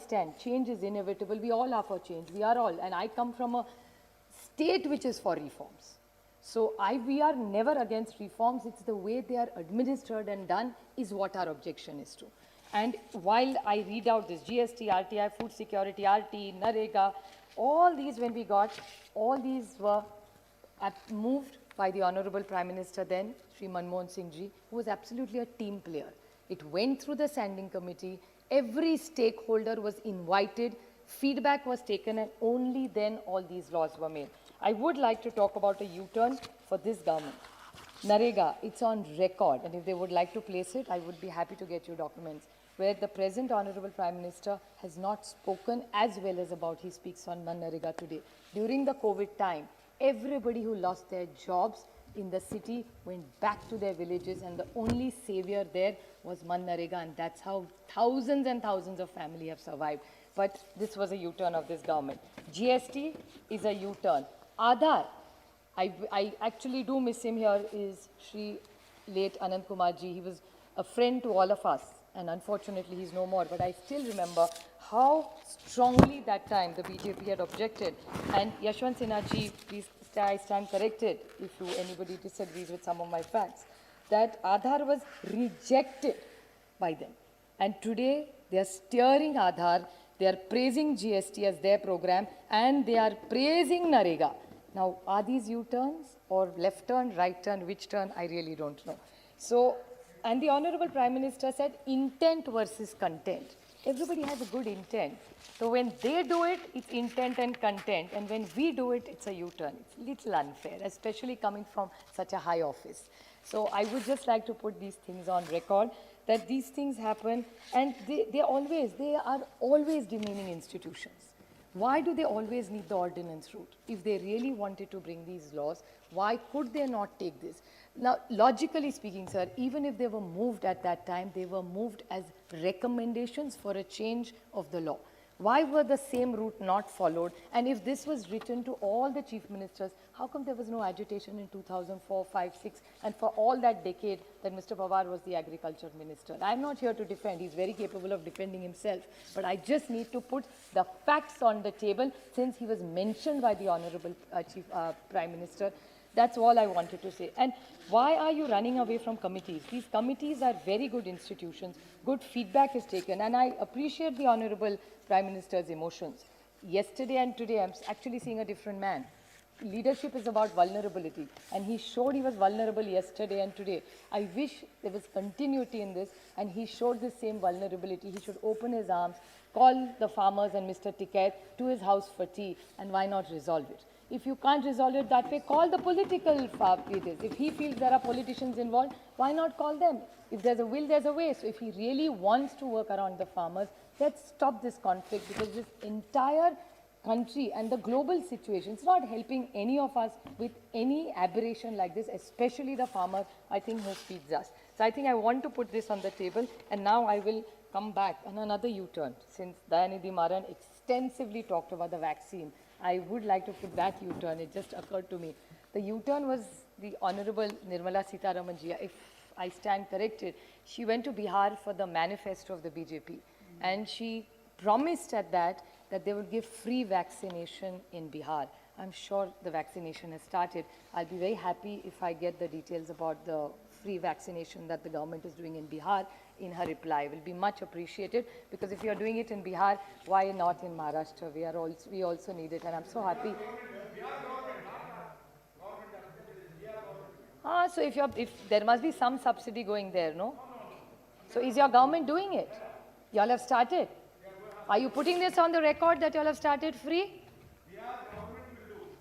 understand change is inevitable. We all are for change. We are all. And I come from a state which is for reforms. So we are never against reforms. It's the way they are administered and done is what our objection is to. And while I read out this GST, RTI, food security, RT, NREGA, all these when we got, all these were moved by the Honorable Prime Minister then, Shri Manmohan Singh Ji, who was absolutely a team player. It went through the standing committee. Every stakeholder was invited. Feedback was taken, and only then all these laws were made. I would like to talk about a U-turn for this government. NREGA, it's on record, and if they would like to place it, I would be happy to get you documents, where the present Honorable Prime Minister has not spoken as well as about he speaks on NREGA today. During the COVID time, everybody who lost their jobs in the city went back to their villages, and the only savior there was NREGA, and that's how thousands and thousands of families have survived. But this was a U-turn of this government. GST is a U-turn. Aadhaar, I actually do miss him here, is Shri late Anand Kumar Ji. He was a friend to all of us, and unfortunately he's no more. But I still remember how strongly that time the BJP had objected. And Yashwant Sinha Ji, please, I stand corrected if anybody disagrees with some of my facts, that Aadhaar was rejected by them. And today they are steering Aadhaar, they are praising GST as their program, and they are praising NREGA. Now, are these U-turns or left turn, right turn, which turn? I really don't know. So, and the Honorable Prime Minister said intent versus content. Everybody has a good intent. So when they do it, it's intent and content. And when we do it, it's a U-turn. It's a little unfair, especially coming from such a high office. So I would just like to put these things on record, that these things happen, and they are always demeaning institutions. Why do they always need the ordinance route? If they really wanted to bring these laws, why could they not take this? Now, logically speaking, sir, even if they were moved at that time, they were moved as recommendations for a change of the law. Why were the same route not followed? And if this was written to all the chief ministers, how come there was no agitation in 2004, 5, 6, and for all that decade that Mr. Pawar was the agriculture minister? I'm not here to defend. He's very capable of defending himself. But I just need to put the facts on the table since he was mentioned by the Honorable Prime Minister. That's all I wanted to say. And why are you running away from committees? These committees are very good institutions. Good feedback is taken. And I appreciate the Honorable Prime Minister's emotions. Yesterday and today, I'm actually seeing a different man. Leadership is about vulnerability. And he showed he was vulnerable yesterday and today. I wish there was continuity in this, and he showed the same vulnerability. He should open his arms, call the farmers and Mr. Tikait to his house for tea, and why not resolve it? If you can't resolve it that way, call the political leaders. If he feels there are politicians involved, why not call them? If there's a will, there's a way. So if he really wants to work around the farmers, let's stop this conflict, because this entire country and the global situation, it's not helping any of us with any aberration like this, especially the farmer, I think, who feeds us. So I think I want to put this on the table, and now I will come back on another U-turn. Since Dayanidhi Maran extensively talked about the vaccine, I would like to put that U-turn. It just occurred to me. The U-turn was the Honorable Nirmala Sitharaman Ji. If I stand corrected, she went to Bihar for the manifesto of the BJP. And she promised at that they would give free vaccination in Bihar. I'm sure the vaccination has started. I'll be very happy if I get the details about the free vaccination that the government is doing in Bihar in her reply. It will be much appreciated, because if you're doing it in Bihar, why not in Maharashtra? We also need it, and I'm so happy. So if there must be some subsidy going there, no? So is your government doing it? You all have started. Are you putting this on the record that you all have started free?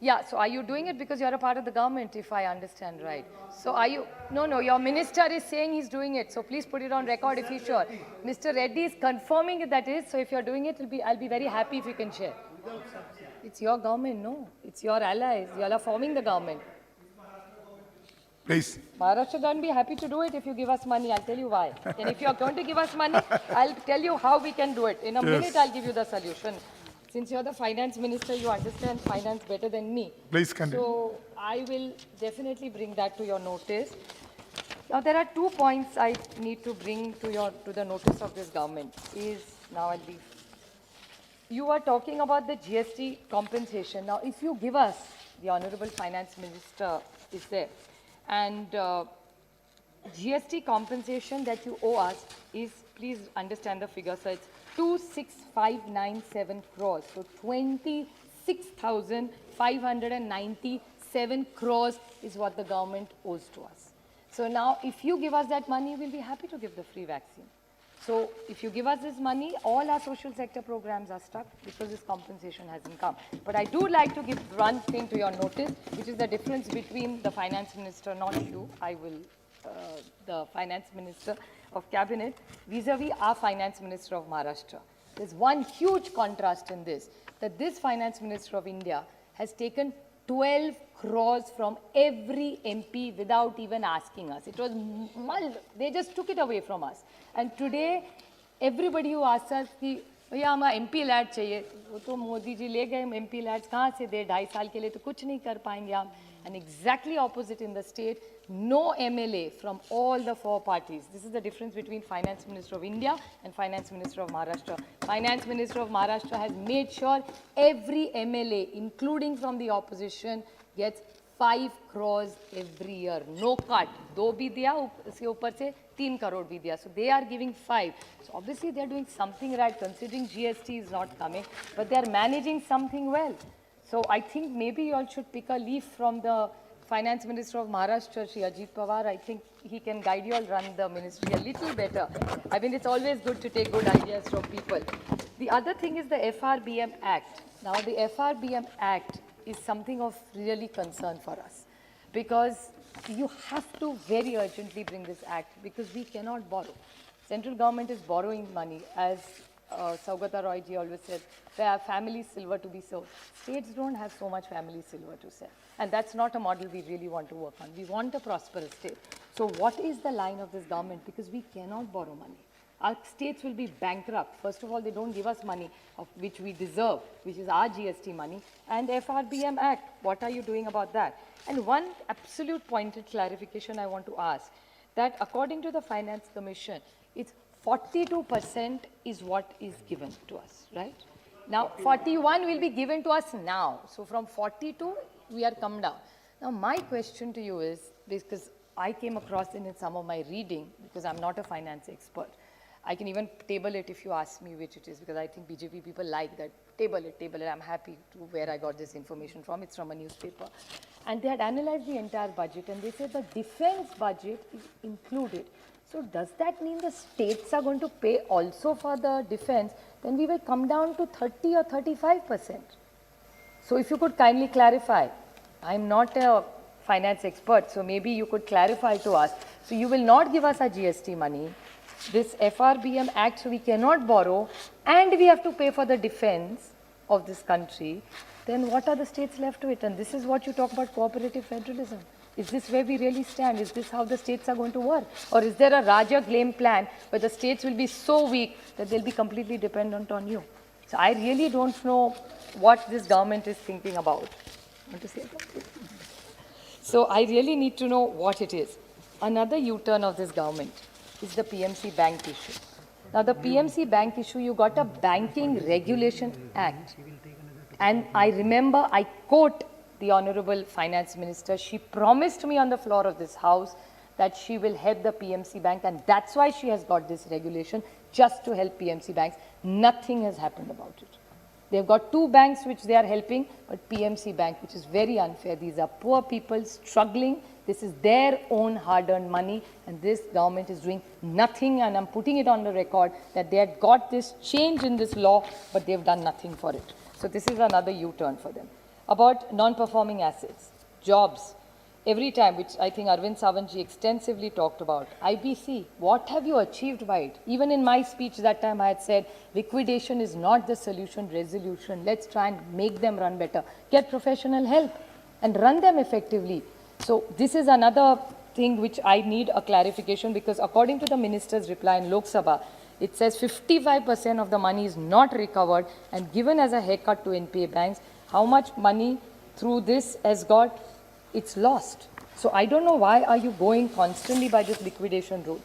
Yeah, so are you doing it because you're a part of the government, if I understand right? So are you, no, your minister is saying he's doing it, so please put it on record if he's sure. Mr. Reddy is confirming that is, so if you're doing it, I'll be very happy if you can share. It's your government, no? It's your allies, you all are forming the government. Please. Maharashtra government be happy to do it if you give us money. I'll tell you why. And if you're going to give us money, I'll tell you how we can do it. In a minute, I'll give you the solution. Since you're the finance minister, you understand finance better than me. Please continue. So I will definitely bring that to your notice. Now there are 2 points I need to bring to the notice of this government. Now I'll be you are talking about the GST compensation. Now, if you give us, the Honorable Finance Minister is there, and GST compensation that you owe us is, please understand the figure, so it's 26,597 crores. So 26,597 crores is what the government owes to us. So now, if you give us that money, we'll be happy to give the free vaccine. So if you give us this money, all our social sector programs are stuck because this compensation hasn't come. But I do like to give one thing to your notice, which is the difference between the finance minister, not you, the finance minister of cabinet, vis-a-vis our finance minister of Maharashtra. There's one huge contrast in this, that this finance minister of India has taken 12 crores from every MP without even asking us. It was mulled. They just took it away from us. And today, everybody who asks us कि भैया हमें MP lead चाहिए, वो तो मोदी जी ले गए MP lads कहाँ से दे, 2.5 साल के लिए तो कुछ नहीं कर पाएंगे हम. And exactly opposite in the state, no MLA from all the 4 parties. This is the difference between Finance Minister of India and Finance Minister of Maharashtra. Finance Minister of Maharashtra has made sure every MLA, including from the opposition, gets 5 crores every year. No cut. 2 bhi diya, uske upar se 3 crore bhi diya. So they are giving 5. So obviously they are doing something right, considering GST is not coming, but they are managing something well. So I think maybe you all should pick a leaf from the Finance Minister of Maharashtra, Shri Ajit Pawar. I think he can guide you all run the ministry a little better. I mean, it's always good to take good ideas from people. The other thing is the FRBM Act. Now, the FRBM Act is something of really concern for us, because you have to very urgently bring this act, because we cannot borrow. Central government is borrowing money, as Saugata Roy ji always said, they have family silver to be sold. States don't have so much family silver to sell. And that's not a model we really want to work on. We want a prosperous state. So what is the line of this government? Because we cannot borrow money. Our states will be bankrupt. First of all, they don't give us money of which we deserve, which is our GST money. And FRBM Act, what are you doing about that? And one absolute pointed clarification I want to ask, that according to the Finance Commission, it's 42% is what is given to us, right? Now, 41 will be given to us now. So from 42, we are come down. Now, my question to you is, because I came across in some of my reading, because I'm not a finance expert. I can even table it if you ask me which it is, because I think BJP people like that. Table it. I'm happy to where I got this information from. It's from a newspaper. And they had analyzed the entire budget, and they said the defense budget is included. So does that mean the states are going to pay also for the defense? Then we will come down to 30 or 35%. So if you could kindly clarify. I'm not a finance expert, so maybe you could clarify to us. So you will not give us our GST money, this FRBM Act, so we cannot borrow, and we have to pay for the defense of this country. Then what are the states left to it? And this is what you talk about cooperative federalism. Is this where we really stand? Is this how the states are going to work? Or is there a Raja game plan where the states will be so weak that they'll be completely dependent on you? So I really don't know what this government is thinking about. Want to say about it? So I really need to know what it is. Another U-turn of this government is the PMC bank issue. Now the PMC bank issue, you got a Banking Regulation Act. And I remember, I quote the Honorable Finance Minister, she promised me on the floor of this house that she will help the PMC bank, and that's why she has got this regulation, just to help PMC banks. Nothing has happened about it. They've got 2 banks which they are helping, but PMC bank, which is very unfair. These are poor people struggling. This is their own hard-earned money, and this government is doing nothing, and I'm putting it on the record that they had got this change in this law, but they've done nothing for it. So this is another U-turn for them. About non-performing assets, jobs, every time, which I think Arvind Sawantji extensively talked about. IBC, what have you achieved by it? Even in my speech that time I had said, liquidation is not the solution, resolution. Let's try and make them run better. Get professional help and run them effectively. So this is another thing which I need a clarification, because according to the minister's reply in Lok Sabha, it says 55% of the money is not recovered and given as a haircut to NPA banks. How much money through this has got, it's lost. So I don't know why are you going constantly by this liquidation route.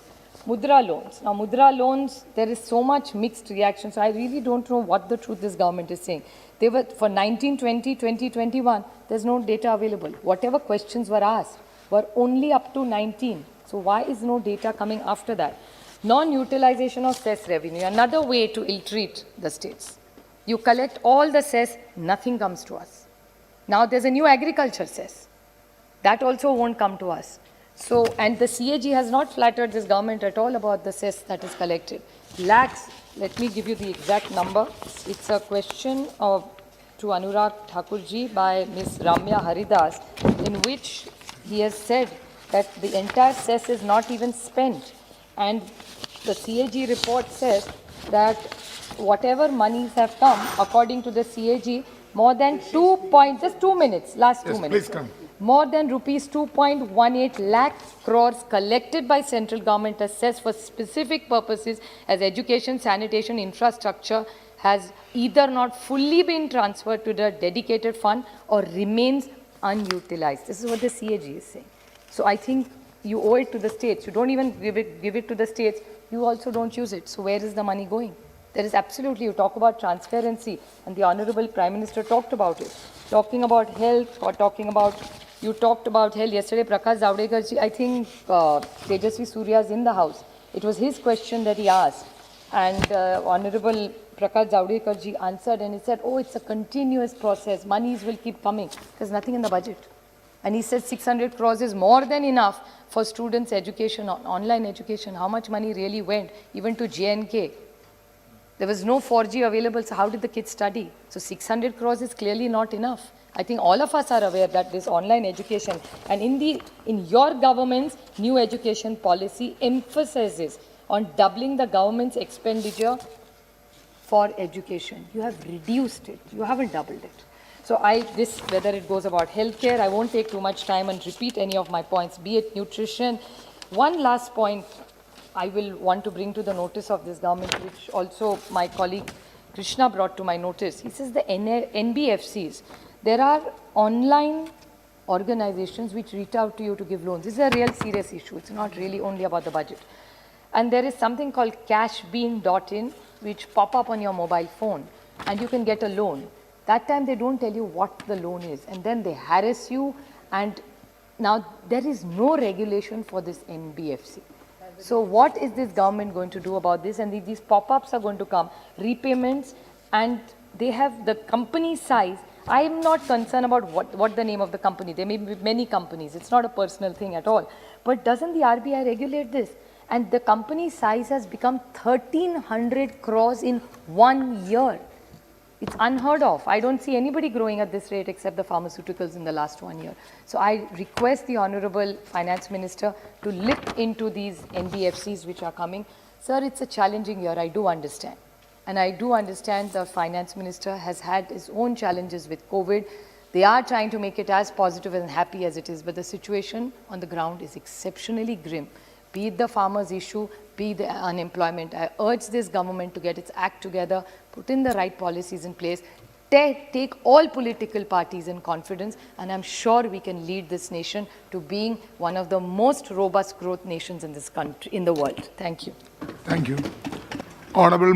Mudra loans. Now, Mudra loans, there is so much mixed reaction. So I really don't know what the truth this government is saying. They were for 1920, 2021, there's no data available. Whatever questions were asked were only up to 19. So why is no data coming after that? Non-utilization of cess revenue, another way to ill-treat the states. You collect all the cess, nothing comes to us. Now there's a new agriculture cess. That also won't come to us. So, and the CAG has not flattered this government at all about the cess that is collected. Lakhs, let me give you the exact number. It's a question to Anurag Thakurji by Ms. Ramya Haridas, in which he has said that the entire cess is not even spent. And the CAG report says that whatever monies have come, according to the CAG, more than 2 minutes, last 2 minutes. Please come. More than rupees 2.18 lakh crores collected by central government as cess for specific purposes as education, sanitation, infrastructure has either not fully been transferred to the dedicated fund or remains unutilized. This is what the CAG is saying. So I think you owe it to the states. You don't even give it to the states. You also don't use it. So where is the money going? There is absolutely, you talk about transparency, and the Honorable Prime Minister talked about it. Talking about health, or talking about, you talked about health. Yesterday, Prakash Zavadekar ji, I think Tejasvi Surya is in the house. It was his question that he asked. And Honorable Prakash Zavadekar ji answered, and he said, oh, it's a continuous process. Monies will keep coming. There's nothing in the budget. And he said 600 crores is more than enough for students' education, online education. How much money really went, even to JNK? There was no 4G available, so how did the kids study? So 600 crores is clearly not enough. I think all of us are aware that this online education, and in your government's new education policy emphasizes on doubling the government's expenditure for education. You have reduced it. You haven't doubled it. So whether it goes about healthcare, I won't take too much time and repeat any of my points, be it nutrition. One last point I will want to bring to the notice of this government, which also my colleague Krishna brought to my notice. He says the NBFCs, there are online organizations which reach out to you to give loans. This is a real serious issue. It's not really only about the budget. And there is something called cashbean.in, which pop up on your mobile phone, and you can get a loan. That time they don't tell you what the loan is, and then they harass you, and now there is no regulation for this NBFC. So what is this government going to do about this? And these pop-ups are going to come, repayments, and they have the company size. I am not concerned about what the name of the company. There may be many companies. It's not a personal thing at all. But doesn't the RBI regulate this? And the company size has become 1,300 crores in 1 year. It's unheard of. I don't see anybody growing at this rate except the pharmaceuticals in the last 1 year. So I request the Honorable Finance Minister to look into these NBFCs which are coming. Sir, it's a challenging year, I do understand. And I do understand the Finance Minister has had his own challenges with COVID. They are trying to make it as positive and happy as it is, but the situation on the ground is exceptionally grim. Be it the farmers' issue, be the unemployment. I urge this government to get its act together, put in the right policies in place, take all political parties in confidence, and I'm sure we can lead this nation to being one of the most robust growth nations in this country, in the world. Thank you. Thank you. Honorable